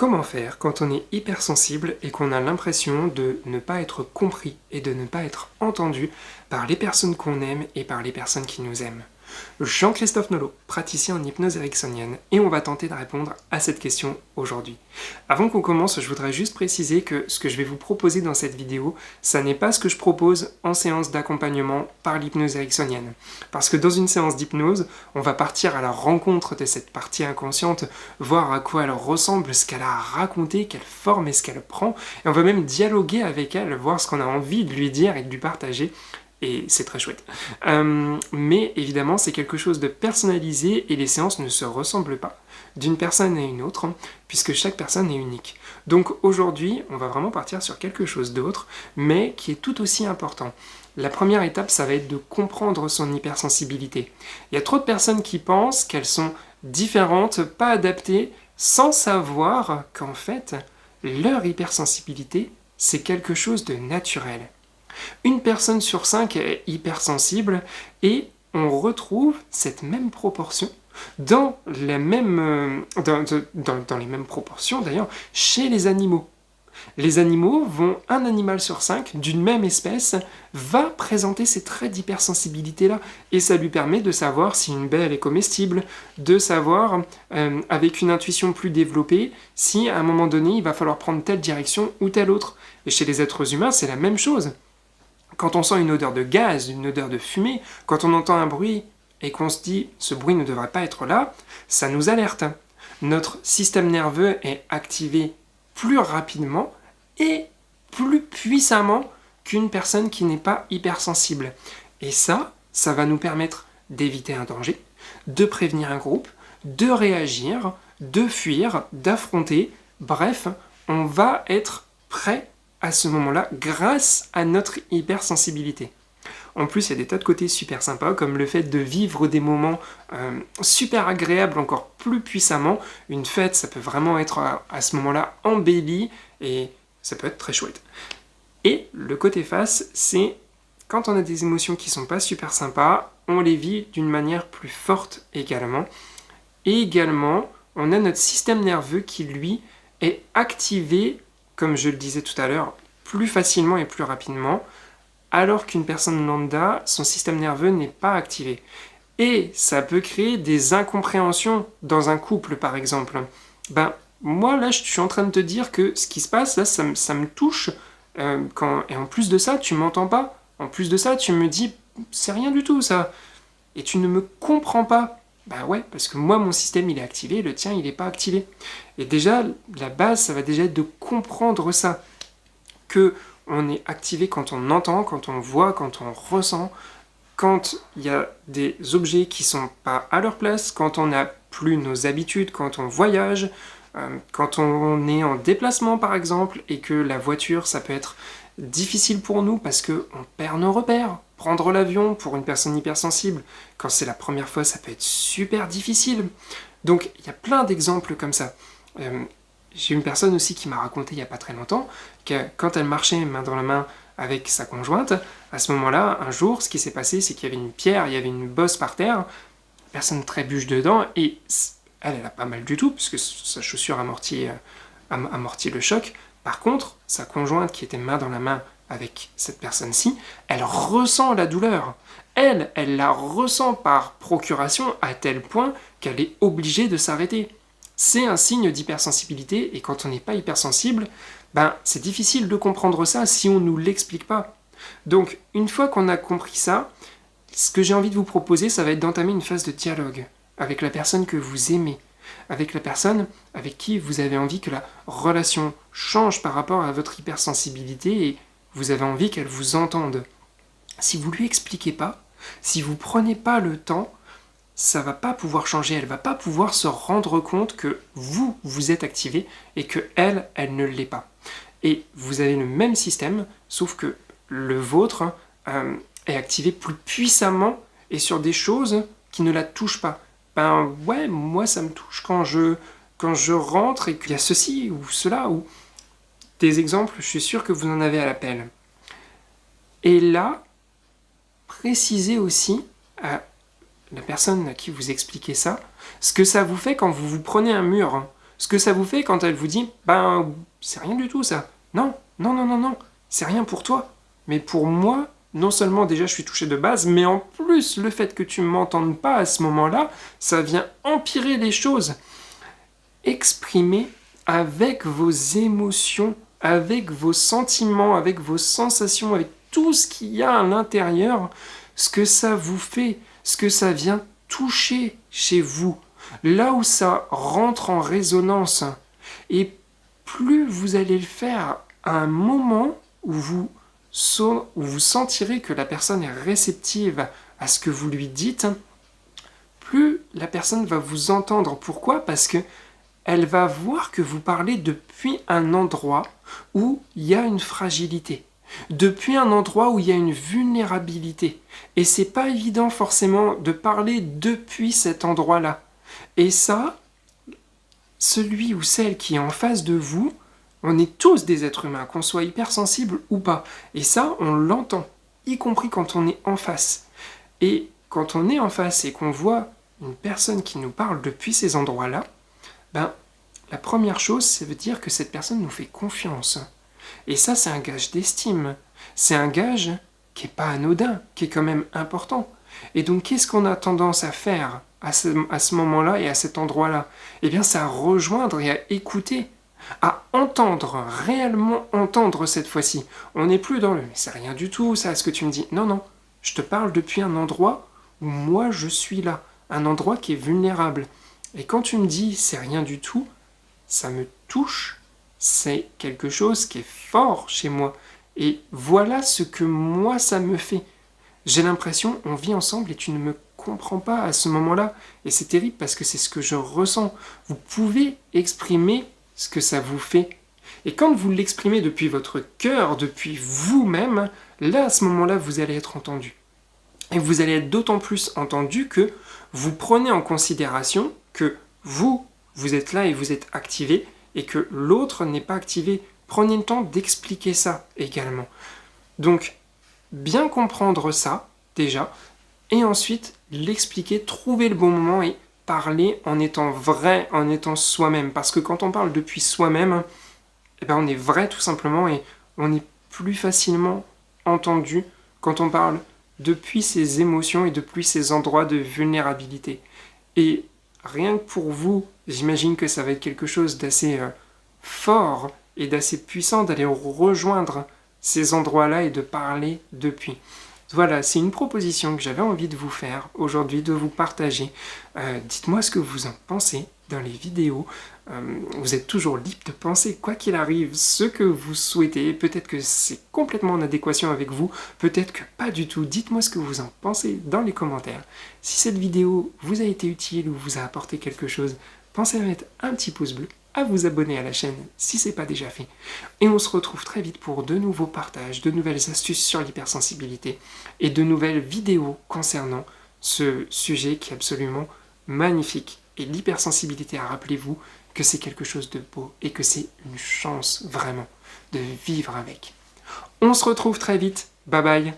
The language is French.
Comment faire quand on est hypersensible et qu'on a l'impression de ne pas être compris et de ne pas être entendu par les personnes qu'on aime et par les personnes qui nous aiment? Jean-Christophe Nolot, praticien en hypnose ericksonienne, et on va tenter de répondre à cette question aujourd'hui. Avant qu'on commence, je voudrais juste préciser que ce que je vais vous proposer dans cette vidéo, ça n'est pas ce que je propose en séance d'accompagnement par l'hypnose ericksonienne. Parce que dans une séance d'hypnose, on va partir à la rencontre de cette partie inconsciente, voir à quoi elle ressemble, ce qu'elle a à raconter, quelle forme est-ce qu'elle prend, et on va même dialoguer avec elle, voir ce qu'on a envie de lui dire et de lui partager. Et c'est très chouette. Mais évidemment, c'est quelque chose de personnalisé et les séances ne se ressemblent pas d'une personne à une autre, puisque chaque personne est unique. Donc aujourd'hui, on va vraiment partir sur quelque chose d'autre, mais qui est tout aussi important. La première étape, ça va être de comprendre son hypersensibilité. Il y a trop de personnes qui pensent qu'elles sont différentes, pas adaptées, sans savoir qu'en fait, leur hypersensibilité, c'est quelque chose de naturel. Une personne sur 5 est hypersensible et on retrouve cette même proportion dans les mêmes proportions d'ailleurs chez les animaux. Les animaux un animal sur 5 d'une même espèce va présenter ces traits d'hypersensibilité-là et ça lui permet de savoir si une baie elle est comestible, de savoir avec une intuition plus développée si à un moment donné il va falloir prendre telle direction ou telle autre. Et chez les êtres humains c'est la même chose. Quand on sent une odeur de gaz, une odeur de fumée, quand on entend un bruit et qu'on se dit « ce bruit ne devrait pas être là », ça nous alerte. Notre système nerveux est activé plus rapidement et plus puissamment qu'une personne qui n'est pas hypersensible. Et ça va nous permettre d'éviter un danger, de prévenir un groupe, de réagir, de fuir, d'affronter. Bref, on va être prêt à ce moment-là grâce à notre hypersensibilité. En plus, il y a des tas de côtés super sympas, comme le fait de vivre des moments super agréables encore plus puissamment. Une fête, ça peut vraiment être à ce moment-là embelli, et ça peut être très chouette. Et le côté face, c'est quand on a des émotions qui sont pas super sympas, on les vit d'une manière plus forte également. Et également, on a notre système nerveux qui, lui, est activé, comme je le disais tout à l'heure, plus facilement et plus rapidement, alors qu'une personne lambda, son système nerveux n'est pas activé. Et ça peut créer des incompréhensions dans un couple, par exemple. Moi, là, je suis en train de te dire que ce qui se passe, là, ça me touche, et en plus de ça, tu m'entends pas. En plus de ça, tu me dis, c'est rien du tout, ça. Et tu ne me comprends pas. Ouais, parce que moi, mon système, il est activé, le tien, il n'est pas activé. Et déjà, la base, ça va déjà être de comprendre ça. Que on est activé quand on entend, quand on voit, quand on ressent, quand il y a des objets qui sont pas à leur place, quand on n'a plus nos habitudes, quand on voyage, quand on est en déplacement par exemple, et que la voiture, ça peut être difficile pour nous parce qu'on perd nos repères. Prendre l'avion pour une personne hypersensible, quand c'est la première fois, ça peut être super difficile. Donc il y a plein d'exemples comme ça. J'ai une personne aussi qui m'a raconté il n'y a pas très longtemps que quand elle marchait main dans la main avec sa conjointe, à ce moment-là, un jour, ce qui s'est passé, c'est qu'il y avait une pierre, il y avait une bosse par terre, la personne trébuche dedans, et elle a pas mal du tout, puisque sa chaussure amortit le choc. Par contre, sa conjointe qui était main dans la main avec cette personne-ci, elle ressent la douleur. Elle la ressent par procuration à tel point qu'elle est obligée de s'arrêter. C'est un signe d'hypersensibilité, et quand on n'est pas hypersensible, c'est difficile de comprendre ça si on ne nous l'explique pas. Donc, une fois qu'on a compris ça, ce que j'ai envie de vous proposer, ça va être d'entamer une phase de dialogue avec la personne que vous aimez, avec la personne avec qui vous avez envie que la relation change par rapport à votre hypersensibilité et vous avez envie qu'elle vous entende. Si vous lui expliquez pas, si vous prenez pas le temps, ça va pas pouvoir changer, elle va pas pouvoir se rendre compte que vous êtes activé et que elle ne l'est pas. Et vous avez le même système, sauf que le vôtre est activé plus puissamment et sur des choses qui ne la touchent pas. Ouais, moi ça me touche quand je rentre et qu'il y a ceci ou cela, ou des exemples, je suis sûr que vous en avez à l'appel. Et là, précisez aussi la personne à qui vous expliquez ça, ce que ça vous fait quand vous vous prenez un mur, ce que ça vous fait quand elle vous dit « Ben, c'est rien du tout ça. Non, non, non, non, non, c'est rien pour toi. Mais pour moi, non seulement déjà je suis touché de base, mais en plus le fait que tu ne m'entendes pas à ce moment-là, ça vient empirer les choses. » Exprimez avec vos émotions, avec vos sentiments, avec vos sensations, avec tout ce qu'il y a à l'intérieur, ce que ça vous fait, ce que ça vient toucher chez vous, là où ça rentre en résonance. Et plus vous allez le faire à un moment où vous sentirez que la personne est réceptive à ce que vous lui dites, plus la personne va vous entendre. Pourquoi ? Parce que elle va voir que vous parlez depuis un endroit où il y a une fragilité, depuis un endroit où il y a une vulnérabilité. Et c'est pas évident forcément de parler depuis cet endroit-là. Et ça, celui ou celle qui est en face de vous, on est tous des êtres humains, qu'on soit hypersensible ou pas. Et ça, on l'entend, y compris quand on est en face. Et quand on est en face et qu'on voit une personne qui nous parle depuis ces endroits-là, ben, la première chose, ça veut dire que cette personne nous fait confiance. Et ça, c'est un gage d'estime. C'est un gage qui n'est pas anodin, qui est quand même important. Et donc, qu'est-ce qu'on a tendance à faire à ce moment-là et à cet endroit-là ? Eh bien, c'est à rejoindre et à écouter, à entendre, réellement entendre cette fois-ci. On n'est plus dans le « mais c'est rien du tout, ça, ce que tu me dis ». Non, non, je te parle depuis un endroit où moi, je suis là. Un endroit qui est vulnérable. Et quand tu me dis « c'est rien du tout », ça me touche, c'est quelque chose qui est fort chez moi. Et voilà ce que moi, ça me fait. J'ai l'impression, on vit ensemble et tu ne me comprends pas à ce moment-là. Et c'est terrible parce que c'est ce que je ressens. Vous pouvez exprimer ce que ça vous fait. Et quand vous l'exprimez depuis votre cœur, depuis vous-même, là, à ce moment-là, vous allez être entendu. Et vous allez être d'autant plus entendu que vous prenez en considération que vous êtes là et vous êtes activé, et que l'autre n'est pas activé. Prenez le temps d'expliquer ça également. Donc, bien comprendre ça, déjà, et ensuite l'expliquer, trouver le bon moment et parler en étant vrai, en étant soi-même. Parce que quand on parle depuis soi-même, eh ben on est vrai tout simplement, et on est plus facilement entendu quand on parle depuis ses émotions et depuis ses endroits de vulnérabilité. Et rien que pour vous, j'imagine que ça va être quelque chose d'assez fort et d'assez puissant d'aller rejoindre ces endroits-là et de parler depuis. Voilà, c'est une proposition que j'avais envie de vous faire aujourd'hui, de vous partager. Dites-moi ce que vous en pensez dans les vidéos. Vous êtes toujours libre de penser, quoi qu'il arrive, ce que vous souhaitez. Peut-être que c'est complètement en adéquation avec vous, peut-être que pas du tout. Dites-moi ce que vous en pensez dans les commentaires. Si cette vidéo vous a été utile ou vous a apporté quelque chose, pensez à mettre un petit pouce bleu, à vous abonner à la chaîne si ce n'est pas déjà fait. Et on se retrouve très vite pour de nouveaux partages, de nouvelles astuces sur l'hypersensibilité et de nouvelles vidéos concernant ce sujet qui est absolument magnifique. Et l'hypersensibilité, rappelez-vous que c'est quelque chose de beau et que c'est une chance vraiment de vivre avec. On se retrouve très vite. Bye bye.